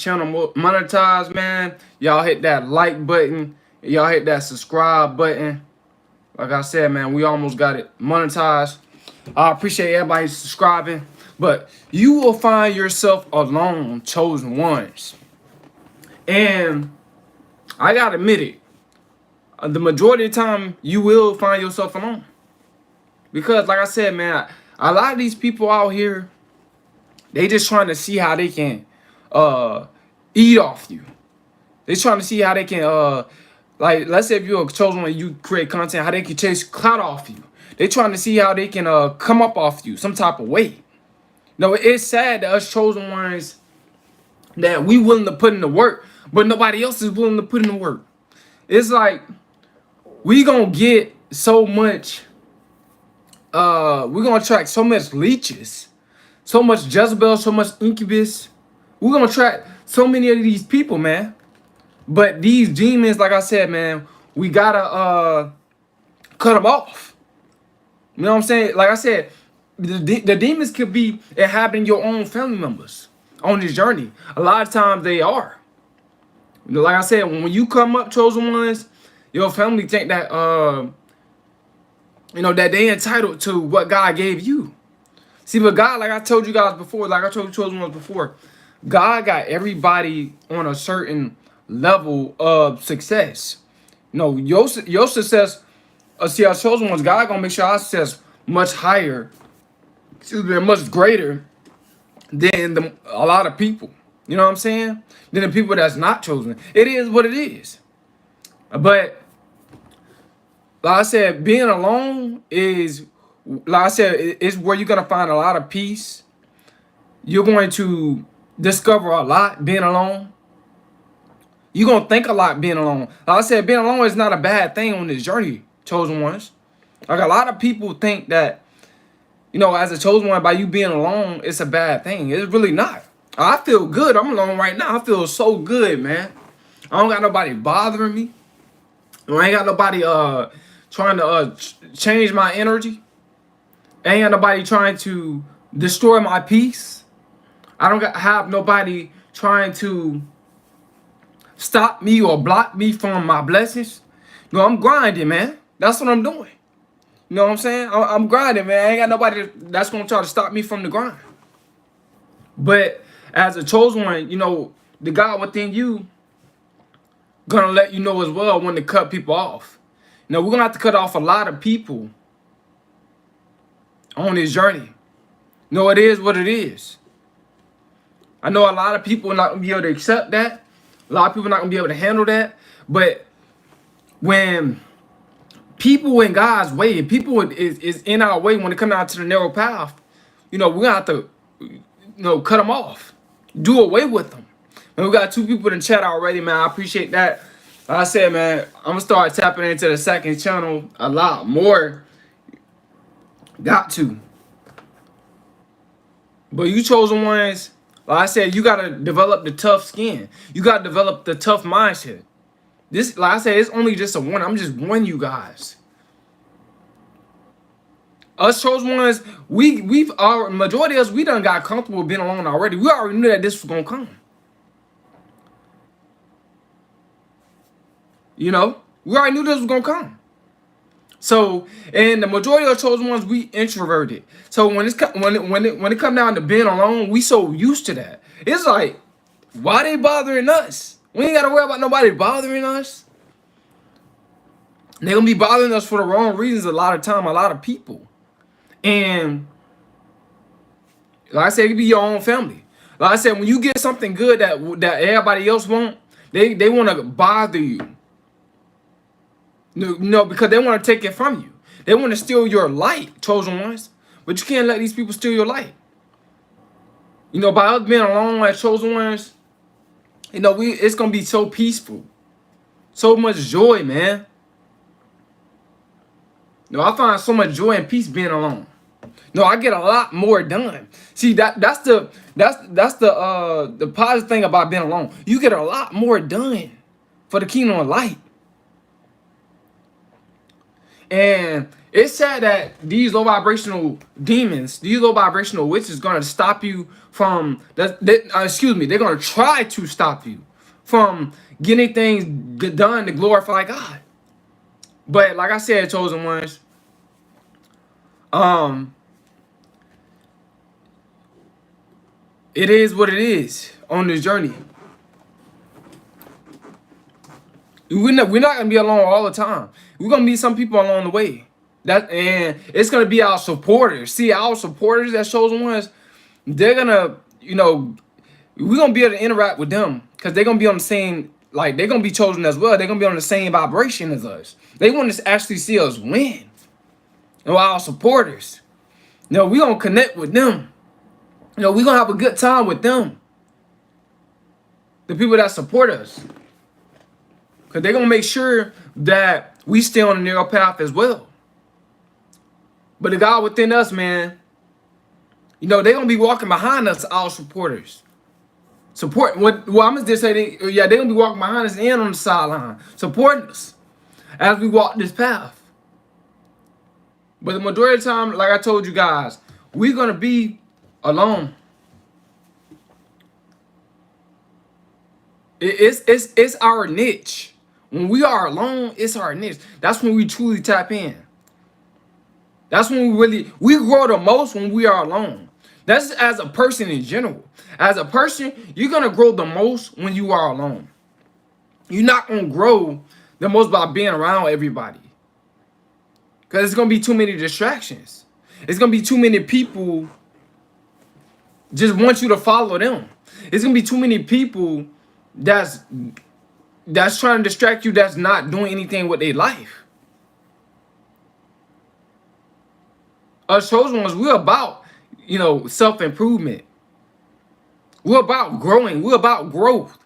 channel monetized, man, y'all hit that like button. Y'all hit that subscribe button. Like I said, man, we almost got it monetized. I appreciate everybody subscribing. But you will find yourself alone, chosen ones. And I gotta admit it, the majority of the time you will find yourself alone. Because like I said, man, a lot of these people out here, they just trying to see how they can uh eat off you. They trying to see how they can like, let's say if you're a chosen one, you create content, how they can chase clout off you. They trying to see how they can come up off you some type of way. No, it's sad that us chosen ones, that we willing to put in the work, but nobody else is willing to put in the work. It's like we gonna get so much we're gonna attract so much leeches, so much Jezebel, so much incubus. We're gonna attract so many of these people, man. But these demons, like I said, man, we gotta cut them off. You know what I'm saying? Like I said, the demons could be inhabiting your own family members on this journey. A lot of times they are. Like I said, when you come up, chosen ones, your family think that that they entitled to what God gave you. See, but God, like I told you guys before, like I told you chosen ones before, God got everybody on a certain level of success. Your success, see, our chosen ones, God gonna make sure our success much higher, much greater than a lot of people. You know what I'm saying? Than the people that's not chosen. It is what it is. But like I said, being alone is, like I said, it's where you're gonna find a lot of peace. You're going to discover a lot being alone. You're gonna think a lot being alone. Like I said, being alone is not a bad thing on this journey, chosen ones. Like a lot of people think that, as a chosen one, by you being alone, it's a bad thing. It's really not. I feel good. I'm alone right now. I feel so good, man. I don't got nobody bothering me. I ain't got nobody trying to change my energy. I ain't got nobody trying to destroy my peace. I don't have nobody trying to stop me or block me from my blessings. No, I'm grinding, man. That's what I'm doing. You know what I'm saying? I'm grinding, man. I ain't got nobody that's gonna try to stop me from the grind. But as a chosen one, the God within you gonna let you know as well when to cut people off. We're gonna have to cut off a lot of people on this journey. It is what it is. I know a lot of people are not gonna be able to accept that. A lot of people are not gonna be able to handle that. But when people in God's way, people is in our way when it comes down to the narrow path, we're gonna have to, cut them off, do away with them. And we got 2 people in the chat already, man. I appreciate that. Like I said, man, I'm gonna start tapping into the second channel a lot more. Got to. But you chosen ones, like I said, you gotta develop the tough skin. You gotta develop the tough mindset. This, like I said, it's only just a one. I'm just warning you guys. Us chosen ones, we've our majority of us, we done got comfortable being alone already. We already knew that this was gonna come. We already knew this was gonna come. So, and the majority of the chosen ones, we introverted. So when it come down to being alone, we so used to that. It's like, why they bothering us? We ain't gotta worry about nobody bothering us. They gonna be bothering us for the wrong reasons a lot of time, a lot of people. And like I said, it could be your own family. Like I said, when you get something good that everybody else want, they want to bother you. Because they want to take it from you. They want to steal your light, chosen ones. But you can't let these people steal your light. By us being alone as chosen ones, it's gonna be so peaceful, so much joy, man. I find so much joy and peace being alone. I get a lot more done. See, that's the positive thing about being alone. You get a lot more done for the kingdom of light. And it's sad that these low vibrational demons, these low vibrational witches, gonna stop you from excuse me, they're gonna try to stop you from getting things done to glorify God. But like I said, chosen ones, um, it is what it is on this journey. We're not gonna be alone all the time. We're gonna meet some people along the way. And it's gonna be our supporters. See, our supporters, that chosen ones, they're gonna, we're gonna be able to interact with them because they're gonna be on the same, like they're gonna be chosen as well. They're gonna be on the same vibration as us. They want to actually see us win. And our supporters, we're gonna connect with them. We're gonna have a good time with them. The people that support us. Because they're going to make sure that we stay on the narrow path as well. But the God within us, man, they're going to be walking behind us, our supporters. I'm going to just say, they're going to be walking behind us and on the sideline, supporting us as we walk this path. But the majority of the time, like I told you guys, we're going to be alone. It's our niche. When we are alone, it's our niche. That's when we truly tap in. That's when we grow the most when we are alone. That's as a person in general. As a person, you're going to grow the most when you are alone. You're not going to grow the most by being around everybody. Because it's going to be too many distractions. It's going to be too many people just want you to follow them. It's going to be too many people that's trying to distract you, that's not doing anything with their life. Us chosen ones, we're about, self-improvement. We're about growing. We're about growth.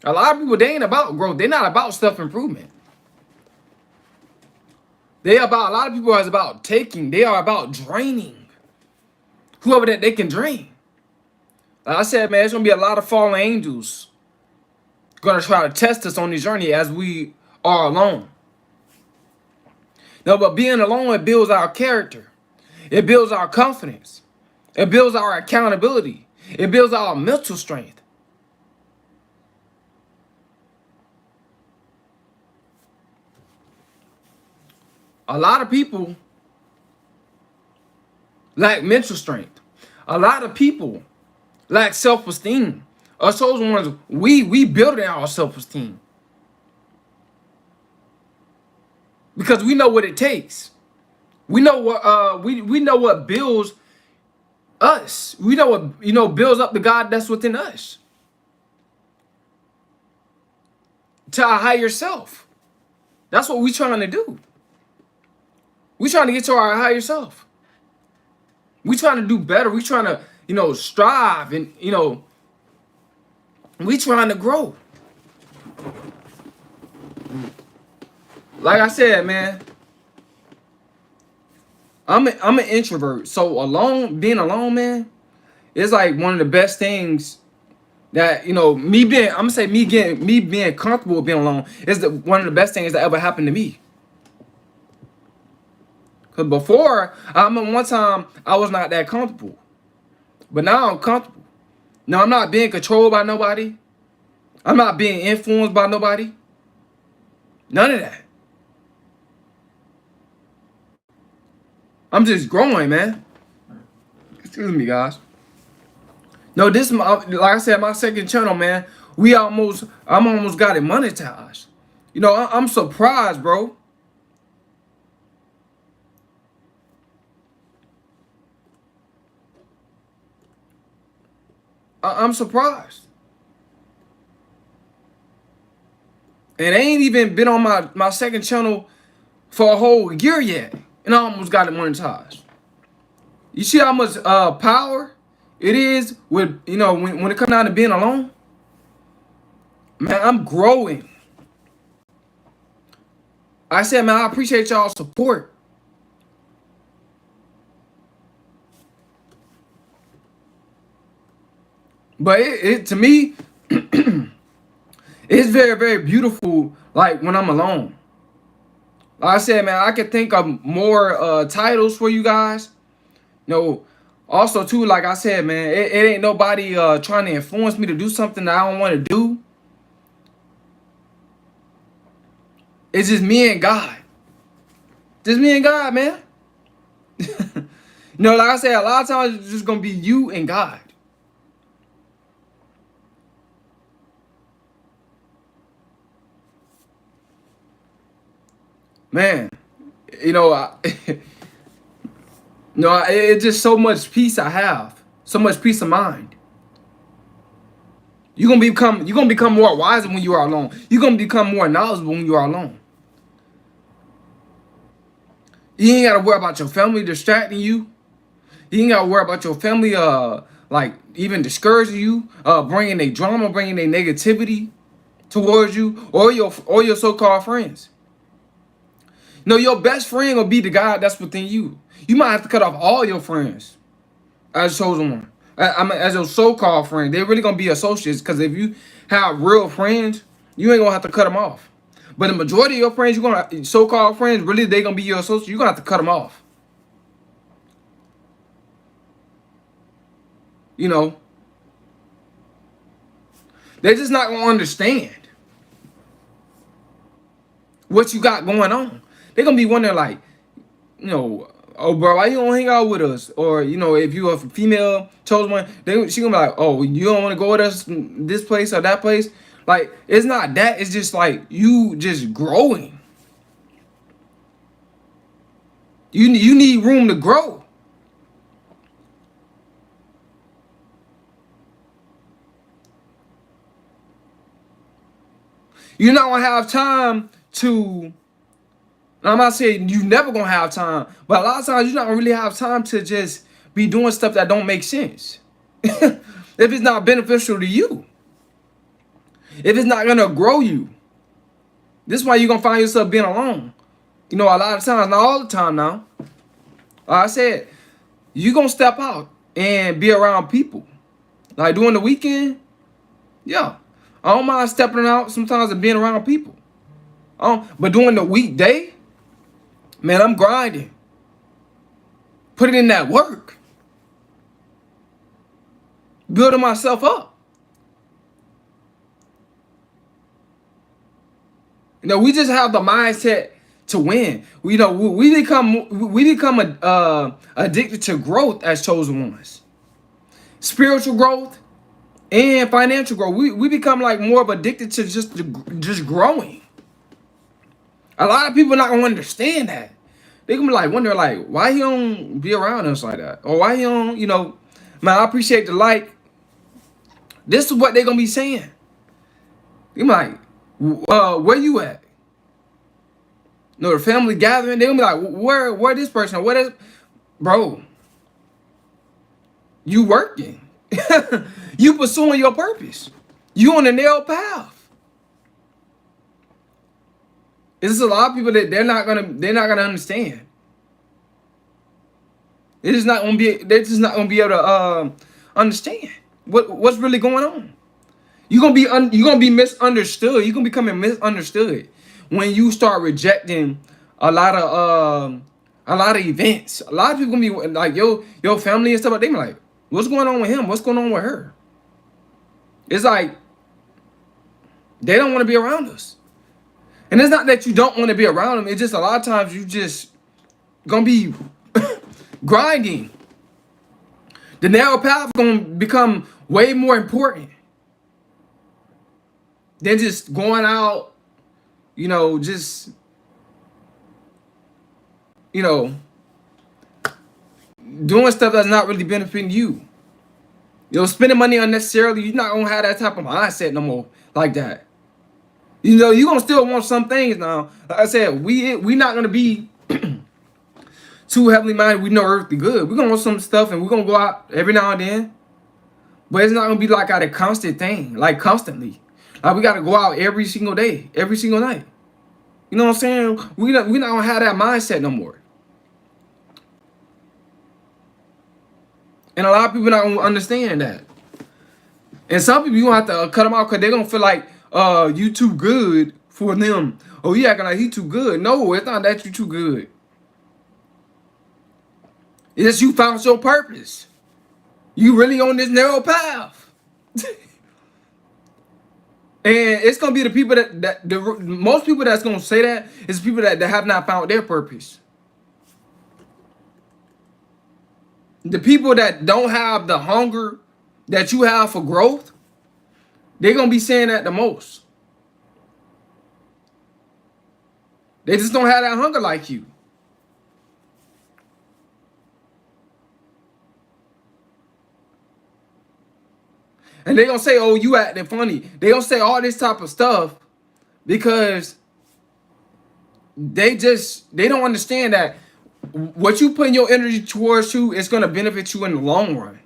A lot of people, they ain't about growth. They're not about self-improvement. A lot of people are about taking. They are about draining. Whoever that they can drain. Like I said, man, there's going to be a lot of fallen angels going to try to test us on this journey as we are alone. No, but being alone, it builds our character. It builds our confidence. It builds our accountability. It builds our mental strength. A lot of people lack mental strength. A lot of people lack self-esteem. Us chosen ones, we build our self-esteem. Because we know what it takes. We know what we know what builds us. We know what builds up the God that's within us. To our higher self. That's what we're trying to do. We're trying to get to our higher self. We're trying to do better. We're trying to, strive and, we trying to grow. Like I said, man, I'm an introvert. So being alone, man, is like one of the best things that, me being comfortable with being alone is one of the best things that ever happened to me. Because before, I remember one time I was not that comfortable. But now I'm comfortable. Now I'm not being controlled by nobody. I'm not being influenced by nobody. None of that. I'm just growing, man. Excuse me, guys. No, this is like I said, my second channel, man. I'm almost got it monetized. I'm surprised, bro. I'm surprised. And I ain't even been on my second channel for a whole year yet. And I almost got it monetized. You see how much power it is with, when it comes down to being alone? Man, I'm growing. I said, man, I appreciate y'all's support. But it to me, it's very, very beautiful, like when I'm alone. Like I said, man, I could think of more titles for you guys. You know, also too, like I said, man, it ain't nobody trying to influence me to do something that I don't want to do. It's just me and God. Just me and God, man. You know, like I said, a lot of times it's just gonna be you and God. Man, you know, no, it's just so much peace I have, so much peace of mind. You're gonna become more wiser when you are alone. You're gonna become more knowledgeable when you are alone. You ain't gotta worry about your family distracting you. You ain't gotta worry about your family like even discouraging you, bringing a drama, bringing a negativity towards you, or your so-called friends. No, your best friend will be the God that's within you. You might have to cut off all your friends as chosen one. I mean, as your so-called friend, they're really gonna be associates. Because if you have real friends, you ain't gonna have to cut them off. But the majority of your friends, you're gonna so-called friends, really they gonna be your associates. You're gonna have to cut them off. You know, they're just not gonna understand what you got going on. They're gonna be wondering like, you know, oh bro, why you don't hang out with us? Or you know, if you are a female chosen one, she gonna be like, oh, you don't want to go with us this place or that place. Like it's not that. It's just like you just growing. You need room to grow. You're not gonna have time to. I'm not saying you never gonna have time, but a lot of times you're not gonna really have time to just be doing stuff that don't make sense. If it's not beneficial to you, if it's not gonna grow you, this is why you're gonna find yourself being alone. You know, a lot of times, not all the time now. Like I said, you're gonna step out and be around people. Like during the weekend, yeah. I don't mind stepping out sometimes and being around people. But during the weekday, man, I'm grinding. Putting in that work. Building myself up. You know, we just have the mindset to win. We become addicted to growth as chosen ones. Spiritual growth and financial growth. We become like more of addicted to just growing. A lot of people not gonna understand that. They gonna be like wonder like why he don't be around us like that, or why he don't, you know, man. I appreciate the like. This is what they gonna be saying. You like, where you at? You know, the family gathering. They gonna be like, where this person? What is, bro? You working? You pursuing your purpose. You on the narrow path. It's a lot of people that they're not gonna understand. They're just not gonna be able to understand what's really going on. You're gonna be misunderstood. You're gonna become misunderstood when you start rejecting a lot of events. A lot of people gonna be like your family and stuff. Like they be like, what's going on with him? What's going on with her? It's like they don't want to be around us. And it's not that you don't want to be around them. It's just a lot of times you just gonna be grinding. The narrow path gonna become way more important than just going out, you know, just, you know, doing stuff that's not really benefiting you. You know, spending money unnecessarily, you're not gonna have that type of mindset no more like that. You know, you're gonna still want some things now. Like I said, we not gonna be too heavenly minded, we know earthly good. We're gonna want some stuff and we're gonna go out every now and then. But it's not gonna be like a constant thing, like constantly. Like we gotta go out every single day, every single night. You know what I'm saying? We not gonna have that mindset no more. And a lot of people not gonna understand that. And some people you gonna have to cut them out because they're gonna feel like you too good for them, Oh, he acting like he too good. No, it's not that you too good. It's you found your purpose. You really on this narrow path. And it's gonna be the people that the most people that's gonna say that is people that have not found their purpose. The people that don't have the hunger that you have for growth, they're gonna be saying that the most. They just don't have that hunger like you. And they're gonna say, oh, you acting funny. They gonna say all this type of stuff because they don't understand that what you putting your energy towards you is gonna benefit you in the long run.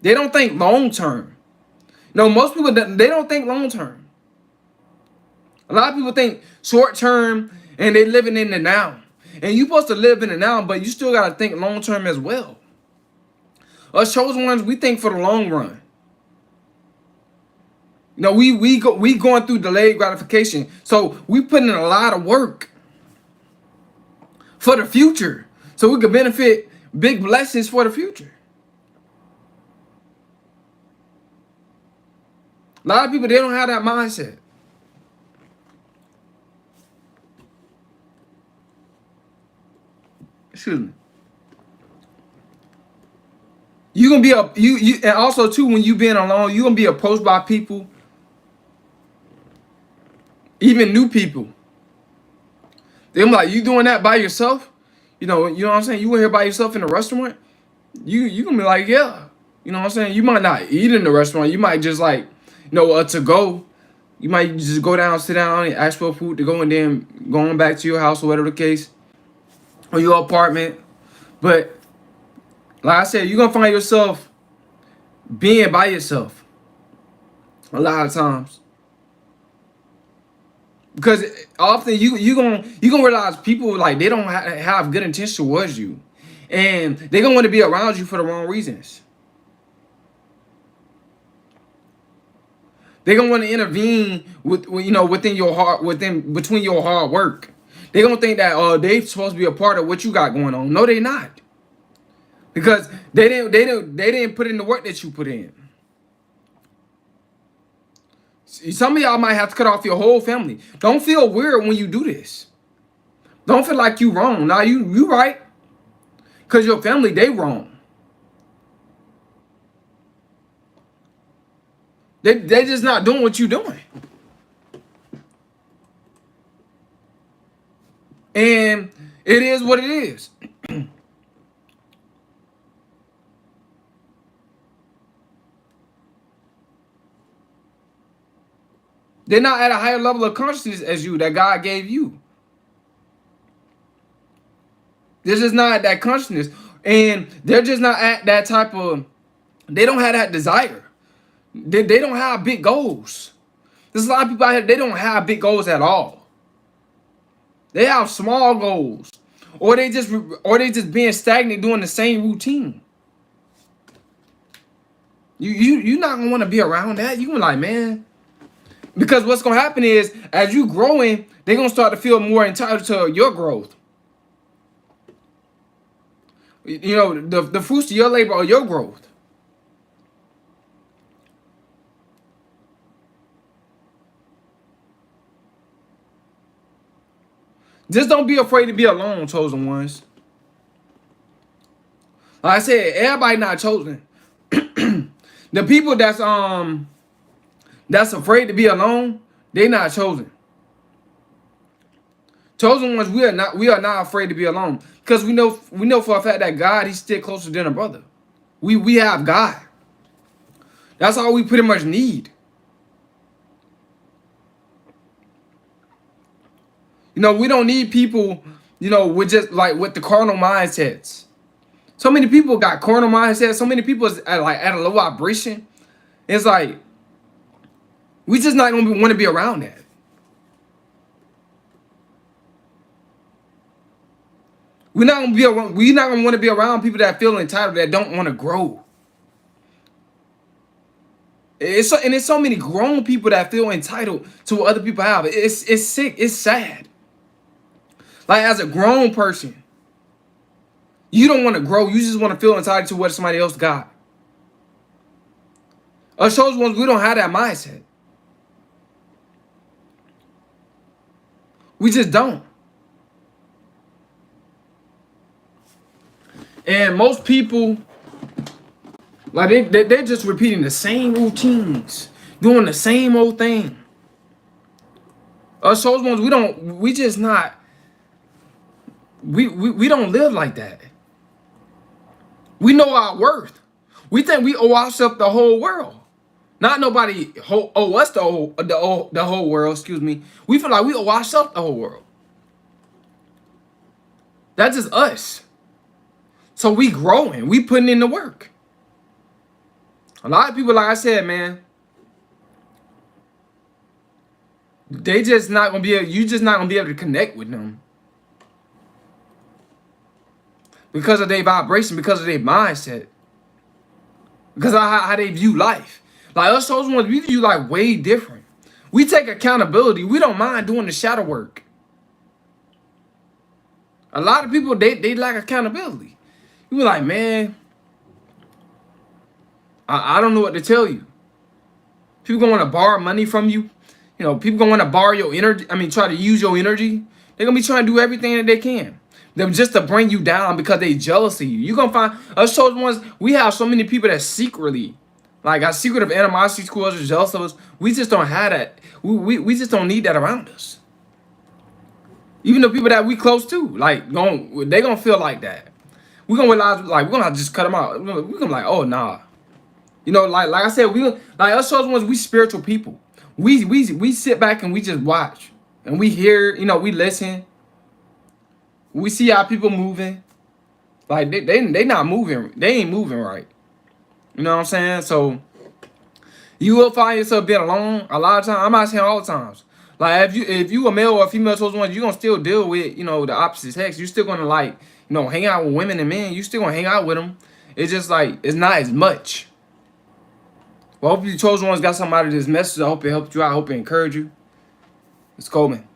They don't think long term. No, most people they don't think long term. A lot of people think short term and they living in the now. And you supposed to live in the now, but you still gotta think long term as well. Us chosen ones, we think for the long run. You know, we going through delayed gratification. So we putting in a lot of work for the future. So we can benefit big blessings for the future. A lot of people, they don't have that mindset. Excuse me. You gonna be you and also too when you being alone, you gonna be approached by people, even new people. They're like, you doing that by yourself? You know what I'm saying? You in here by yourself in a restaurant? You gonna be like, yeah. You know what I'm saying? You might not eat in the restaurant. You might just like, to go. You might just go down, sit down, and ask for food to go, and then going back to your house or whatever the case, or your apartment. But like I said, you're gonna find yourself being by yourself a lot of times. Because often you gonna realize people like they don't have good intentions towards you, and they gonna want to be around you for the wrong reasons. They gonna want to intervene within your heart, between your hard work. They gonna think that they supposed to be a part of what you got going on. No, they not, because they didn't put in the work that you put in. Some of y'all might have to cut off your whole family. Don't feel weird when you do this. Don't feel like you wrong. Now you right. Because your family, they wrong. They just not doing what you doing. And it is what it is. They're not at a higher level of consciousness as you that God gave you. This is not that consciousness. And they're just not at that type of, they don't have that desire. They don't have big goals. There's a lot of people out here, they don't have big goals at all. They have small goals. Or they just being stagnant doing the same routine. You're not gonna want to be around that. You're gonna be like, man. Because what's gonna happen is as you growing, they're gonna start to feel more entitled to your growth. The fruits of your labor or your growth. Just don't be afraid to be alone, chosen ones. Like I said, everybody not chosen. The people that's afraid to be alone, they not chosen. Chosen ones, we are not afraid to be alone. Because we know for a fact that God, he's still closer than a brother. We have God. That's all we pretty much need. We don't need people, with just like with the carnal mindsets. So many people got carnal mindsets. So many people is at a low vibration. It's like we just not gonna want to be around that. We're not gonna want to be around people that feel entitled, that don't want to grow. It's so many grown people that feel entitled to what other people have. It's sick. It's sad. Like as a grown person, you don't want to grow. You just want to feel entitled to what somebody else got. Us chosen ones, we don't have that mindset. We just don't. And most people, like they're just repeating the same routines, doing the same old thing. Us chosen ones, we don't live like that. We know our worth. We think we owe ourselves the whole world. Not nobody owe us the whole world, excuse me. We feel like we owe ourselves the whole world. That's just us. So we growing. We putting in the work. A lot of people, like I said, man, they just not gonna be able, you just not gonna be able to connect with them. Because of their vibration, because of their mindset. Because of how they view life. Like us chosen ones, we view life way different. We take accountability. We don't mind doing the shadow work. A lot of people, they lack accountability. You be like, man, I don't know what to tell you. People gonna want to borrow money from you. You know, people gonna want to borrow your energy. I mean, try to use your energy. They're gonna be trying to do everything that they can. They're just to bring you down because they jealous of you. You're gonna find us chosen ones, we have so many people that secretly, like got secretive animosity towards us, jealous of us. We just don't have that. We just don't need that around us. Even the people that we close to, like, they gonna feel like that. We're gonna realize, like, we're gonna just cut them out. We're gonna be like, oh, nah. You know, like I said, like us chosen ones, we spiritual people. We sit back and we just watch. And we hear, you know, we listen. We see how people moving. Like, they not moving. They ain't moving right. You know what I'm saying? So, you will find yourself being alone a lot of times. I'm not saying all the times. Like if you a male or a female chosen one, you're gonna still deal with, you know, the opposite sex. You're still gonna, like, you know, hang out with women and men. You still gonna hang out with them. It's just like it's not as much. Well, I hope you chosen ones got something out of this message. I hope it helped you out. I hope it encouraged you. It's Coleman.